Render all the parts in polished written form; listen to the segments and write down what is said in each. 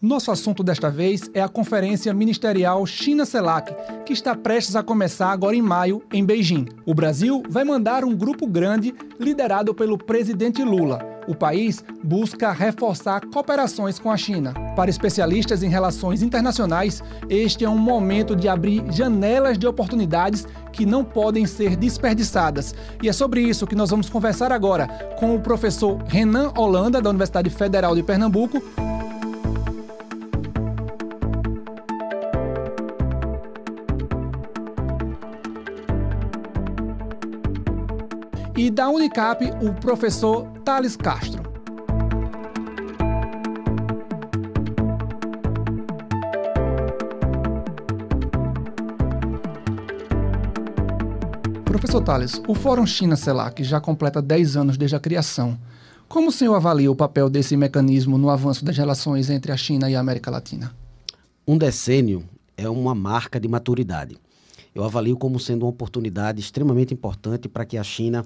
Nosso assunto desta vez é a Conferência Ministerial China-CELAC, que está prestes a começar agora em maio, em Beijing. O Brasil vai mandar um grupo grande liderado pelo presidente Lula. O país busca reforçar cooperações com a China. Para especialistas em relações internacionais, este é um momento de abrir janelas de oportunidades que não podem ser desperdiçadas. E é sobre isso que nós vamos conversar agora com o professor Renan Holanda, da Universidade Federal de Pernambuco, e da Unicap, o professor Thales Castro. Professor Thales, o Fórum China-CELAC já completa 10 anos desde a criação. Como o senhor avalia o papel desse mecanismo no avanço das relações entre a China e a América Latina? Um decênio é uma marca de maturidade. Eu avalio como sendo uma oportunidade extremamente importante para que a China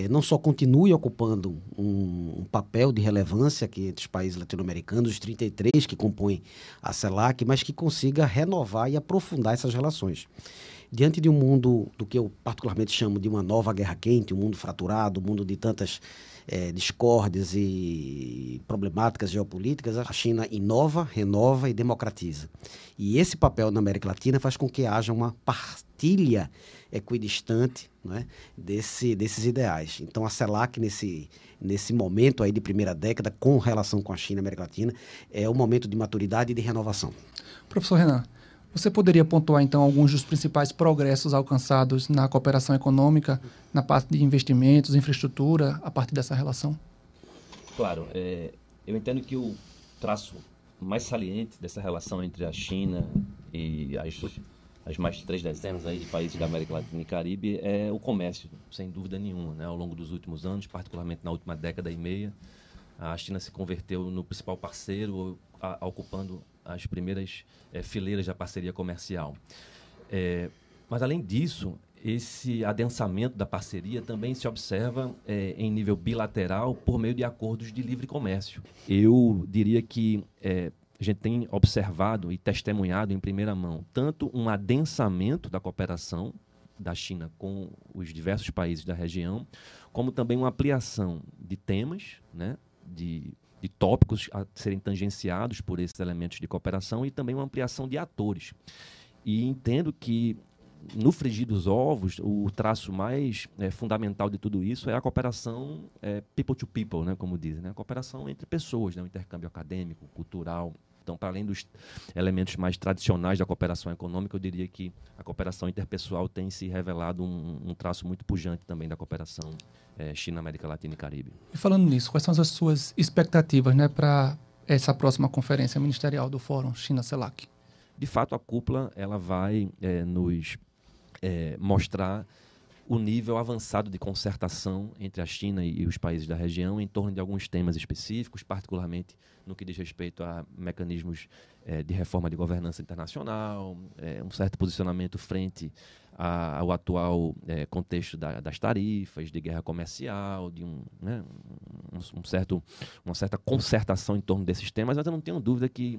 não só continue ocupando um papel de relevância aqui entre os países latino-americanos, os 33 que compõem a CELAC, mas que consiga renovar e aprofundar essas relações. Diante de um mundo do que eu particularmente chamo de uma nova guerra quente, um mundo fraturado, um mundo de tantas discórdias e problemáticas geopolíticas, a China inova, renova e democratiza. E esse papel na América Latina faz com que haja uma partilha equidistante, não é, desses ideais. Então a CELAC, nesse momento aí de primeira década, com relação com a China e a América Latina, é um momento de maturidade e de renovação. Professor Renan, você poderia pontuar, então, alguns dos principais progressos alcançados na cooperação econômica, na parte de investimentos, infraestrutura, a partir dessa relação? Claro. Eu entendo que o traço mais saliente dessa relação entre a China e as mais de 3 dezenas aí de países da América Latina e Caribe é o comércio, sem dúvida nenhuma, né? Ao longo dos últimos anos, particularmente na última década e meia, a China se converteu no principal parceiro, ocupando as primeiras fileiras da parceria comercial. Mas, além disso, esse adensamento da parceria também se observa em nível bilateral por meio de acordos de livre comércio. Eu diria que a gente tem observado e testemunhado em primeira mão tanto um adensamento da cooperação da China com os diversos países da região, como também uma ampliação de temas, né, de tópicos a serem tangenciados por esses elementos de cooperação e também uma ampliação de atores. E entendo que, no frigir dos ovos, o traço mais fundamental de tudo isso é a cooperação people to people, né, como dizem, né, a cooperação entre pessoas, né, o intercâmbio acadêmico, cultural. Então, para além dos elementos mais tradicionais da cooperação econômica, eu diria que a cooperação interpessoal tem se revelado um traço muito pujante também da cooperação China, América Latina e Caribe. E falando nisso, quais são as suas expectativas, né, para essa próxima conferência ministerial do Fórum China-CELAC? De fato, a cúpula ela vai nos mostrar o nível avançado de concertação entre a China e os países da região em torno de alguns temas específicos, particularmente no que diz respeito a mecanismos de reforma de governança internacional, um certo posicionamento frente ao atual contexto das tarifas, de guerra comercial, de uma certa concertação em torno desses temas, mas eu não tenho dúvida que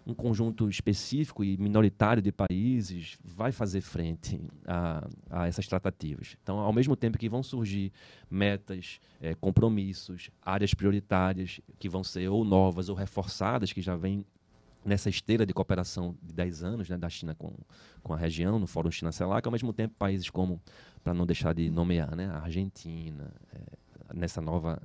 um conjunto específico e minoritário de países vai fazer frente a essas tratativas. Então, ao mesmo tempo que vão surgir metas, compromissos, áreas prioritárias que vão ser ou novas ou reforçadas, que já vêm nessa esteira de cooperação de 10 anos, né, da China com a região, no Fórum China-CELAC, ao mesmo tempo países como, para não deixar de nomear, né, a Argentina, nessa nova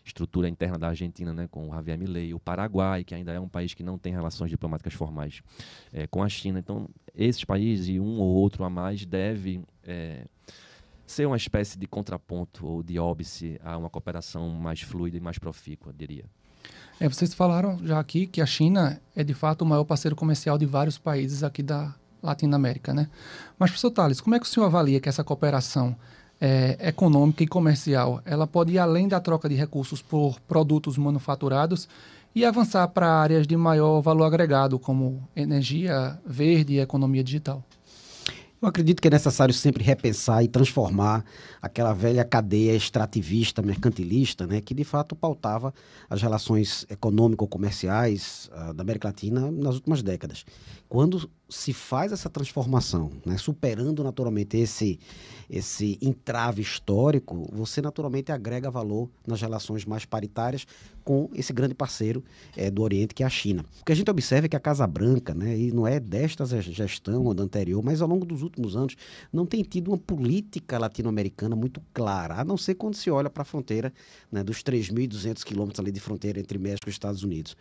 estrutura interna da Argentina, né, com o Javier Milei, o Paraguai, que ainda é um país que não tem relações diplomáticas formais com a China. Então, esses países e um ou outro a mais deve ser uma espécie de contraponto ou de óbice a uma cooperação mais fluida e mais profícua, diria. Vocês falaram já aqui que a China é, de fato, o maior parceiro comercial de vários países aqui da Latinoamérica, né? Mas, professor Thales, como é que o senhor avalia que essa cooperação econômica e comercial, ela pode ir além da troca de recursos por produtos manufaturados e avançar para áreas de maior valor agregado, como energia verde e economia digital? Eu acredito que é necessário sempre repensar e transformar aquela velha cadeia extrativista, mercantilista, né, que de fato pautava as relações econômico-comerciais da América Latina nas últimas décadas. Quando se faz essa transformação, né, superando naturalmente esse entrave histórico, você naturalmente agrega valor nas relações mais paritárias com esse grande parceiro do Oriente, que é a China. O que a gente observa é que a Casa Branca, né, e não é desta gestão ou da anterior, mas ao longo dos últimos anos, não tem tido uma política latino-americana muito clara, a não ser quando se olha para a fronteira, né, dos 3.200 quilômetros ali de fronteira entre México e Estados Unidos.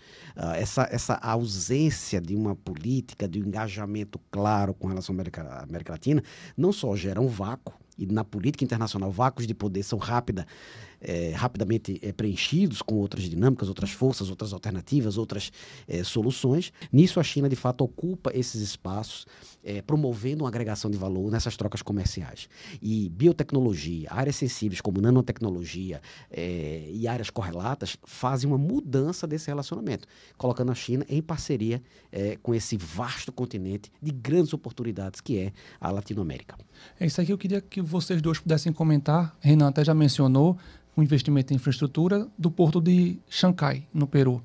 Essa ausência de uma política, de um engajamento claro com relação à América Latina, não só gera um vácuo, e na política internacional, vácuos de poder são rapidamente preenchidos com outras dinâmicas, outras forças, outras alternativas, outras soluções. Nisso, a China, de fato, ocupa esses espaços, promovendo uma agregação de valor nessas trocas comerciais. E biotecnologia, áreas sensíveis como nanotecnologia e áreas correlatas fazem uma mudança desse relacionamento, colocando a China em parceria com esse vasto continente de grandes oportunidades que é a Latinoamérica. É isso aí que eu queria que vocês dois pudessem comentar. Renan até já mencionou o investimento em infraestrutura do porto de Xangai, no Peru.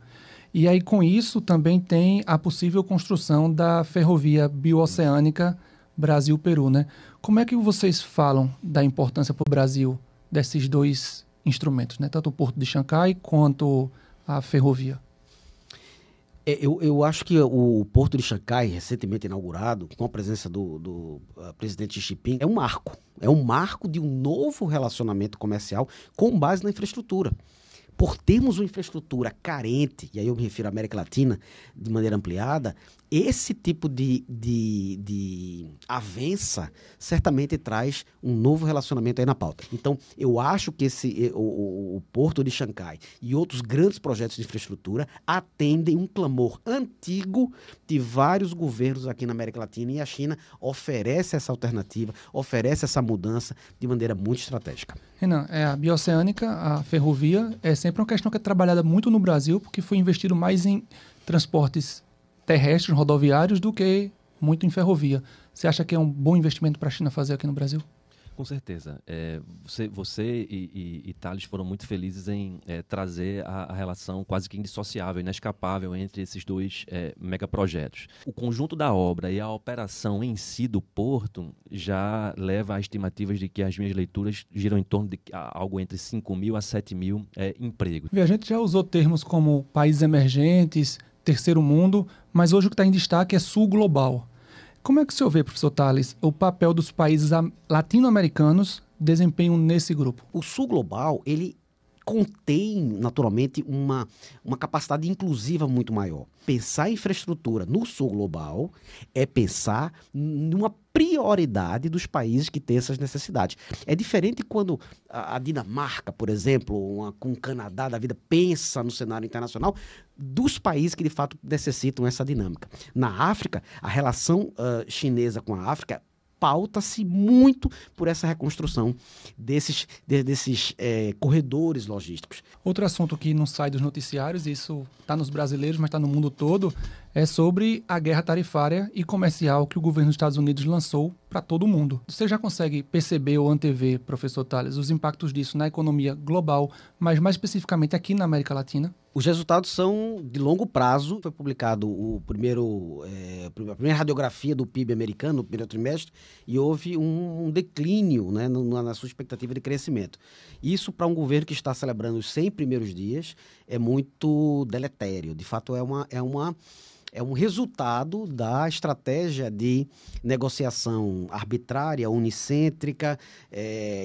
E aí, com isso, também tem a possível construção da ferrovia bioceânica Brasil-Peru, né? Como é que vocês falam da importância para o Brasil desses dois instrumentos, né? Tanto o porto de Xangai quanto a ferrovia? Eu acho que o Porto de Xangai, recentemente inaugurado, com a presença do presidente Xi Jinping, é um marco. É um marco de um novo relacionamento comercial com base na infraestrutura. Por termos uma infraestrutura carente, e aí eu me refiro à América Latina de maneira ampliada, esse tipo de avença certamente traz um novo relacionamento aí na pauta. Então, eu acho que o Porto de Xangai e outros grandes projetos de infraestrutura atendem um clamor antigo de vários governos aqui na América Latina, e a China oferece essa alternativa, oferece essa mudança de maneira muito estratégica. Renan, a bioceânica, a ferrovia, é sempre uma questão que é trabalhada muito no Brasil, porque foi investido mais em transportes terrestres, rodoviários, do que muito em ferrovia. Você acha que é um bom investimento para a China fazer aqui no Brasil? Com certeza. Você e Thales foram muito felizes em trazer a relação quase que indissociável, inescapável entre esses dois megaprojetos. O conjunto da obra e a operação em si do porto já leva a estimativas de que as minhas leituras giram em torno de algo entre 5.000 a 7.000 empregos. A gente já usou termos como países emergentes, terceiro mundo, mas hoje o que está em destaque é sul global. Como é que o senhor vê, professor Thales, o papel dos países latino-americanos desempenham nesse grupo? O sul global, ele contém, naturalmente, uma capacidade inclusiva muito maior. Pensar em infraestrutura no sul global é pensar numa prioridade dos países que têm essas necessidades. É diferente quando a Dinamarca, por exemplo, com o Canadá da vida, pensa no cenário internacional dos países que, de fato, necessitam essa dinâmica. Na África, a relação chinesa com a África pauta-se muito por essa reconstrução desses corredores logísticos. Outro assunto que não sai dos noticiários, isso está nos brasileiros, mas está no mundo todo, é sobre a guerra tarifária e comercial que o governo dos Estados Unidos lançou para todo mundo. Você já consegue perceber ou antever, professor Thales, os impactos disso na economia global, mas mais especificamente aqui na América Latina? Os resultados são de longo prazo. Foi publicado a primeira radiografia do PIB americano no primeiro trimestre e houve um declínio, né, na sua expectativa de crescimento. Isso, para um governo que está celebrando os 100 primeiros dias, é muito deletério. De fato, é um resultado da estratégia de negociação arbitrária, unicêntrica,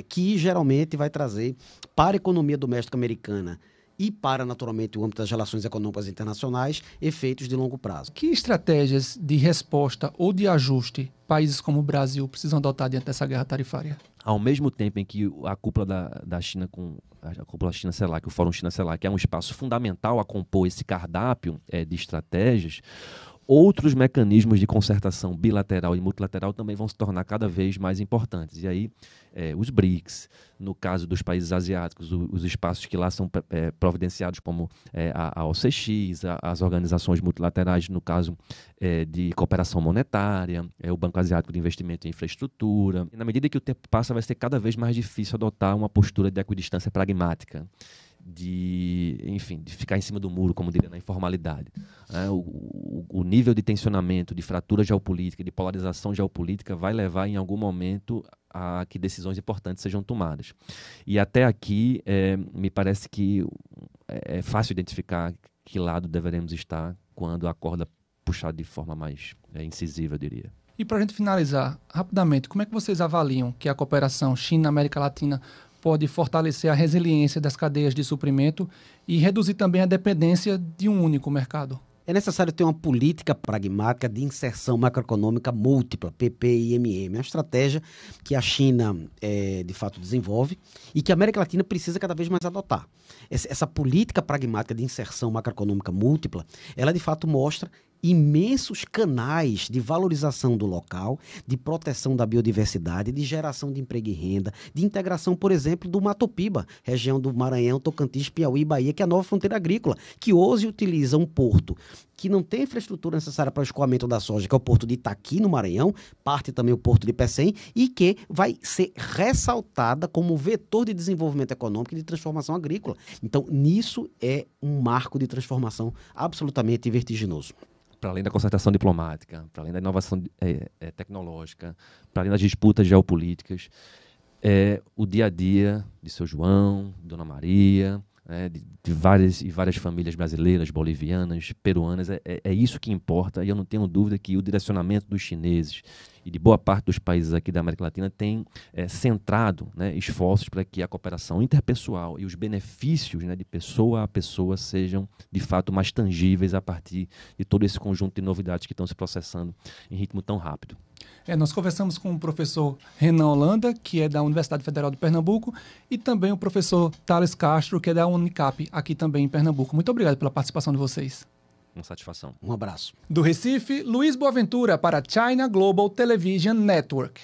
que geralmente vai trazer para a economia doméstica americana e para, naturalmente, o âmbito das relações econômicas internacionais, efeitos de longo prazo. Que estratégias de resposta ou de ajuste países como o Brasil precisam adotar diante dessa guerra tarifária? Ao mesmo tempo em que a cúpula da China com a cúpula China-CELAC, o Fórum China-CELAC, é um espaço fundamental a compor esse cardápio de estratégias, outros mecanismos de concertação bilateral e multilateral também vão se tornar cada vez mais importantes. E aí, os BRICS, no caso dos países asiáticos, os espaços que lá são providenciados, como a OCX, as organizações multilaterais, no caso de cooperação monetária, o Banco Asiático de Investimento em Infraestrutura. E na medida que o tempo passa, vai ser cada vez mais difícil adotar uma postura de equidistância pragmática, de ficar em cima do muro, como diria na informalidade. O nível de tensionamento, de fratura geopolítica, de polarização geopolítica vai levar em algum momento a que decisões importantes sejam tomadas. E até aqui, me parece que é fácil identificar que lado deveremos estar quando a corda puxar de forma mais incisiva, eu diria. E para a gente finalizar, rapidamente, como é que vocês avaliam que a cooperação China-América Latina pode fortalecer a resiliência das cadeias de suprimento e reduzir também a dependência de um único mercado? É necessário ter uma política pragmática de inserção macroeconômica múltipla, PPIMM, uma estratégia que a China, de fato, desenvolve e que a América Latina precisa cada vez mais adotar. Essa política pragmática de inserção macroeconômica múltipla, ela, de fato, mostra imensos canais de valorização do local, de proteção da biodiversidade, de geração de emprego e renda, de integração, por exemplo, do Mato Piba, região do Maranhão, Tocantins, Piauí e Bahia, que é a nova fronteira agrícola, que hoje utiliza um porto que não tem infraestrutura necessária para o escoamento da soja, que é o porto de Itaqui, no Maranhão, parte também o porto de Pecém, e que vai ser ressaltada como vetor de desenvolvimento econômico e de transformação agrícola. Então, nisso é um marco de transformação absolutamente vertiginoso. Para além da concertação diplomática, para além da inovação tecnológica, para além das disputas geopolíticas, o dia a dia de Seu João, Dona Maria, de várias famílias brasileiras, bolivianas, peruanas, é isso que importa, e eu não tenho dúvida que o direcionamento dos chineses e de boa parte dos países aqui da América Latina tem centrado, esforços para que a cooperação interpessoal e os benefícios, de pessoa a pessoa sejam, de fato, mais tangíveis a partir de todo esse conjunto de novidades que estão se processando em ritmo tão rápido. Nós conversamos com o professor Renan Holanda, que é da Universidade Federal de Pernambuco, e também o professor Thales Castro, que é da Unicap, aqui também em Pernambuco. Muito obrigado pela participação de vocês. Uma satisfação. Um abraço. Do Recife, Luiz Boaventura para China Global Television Network.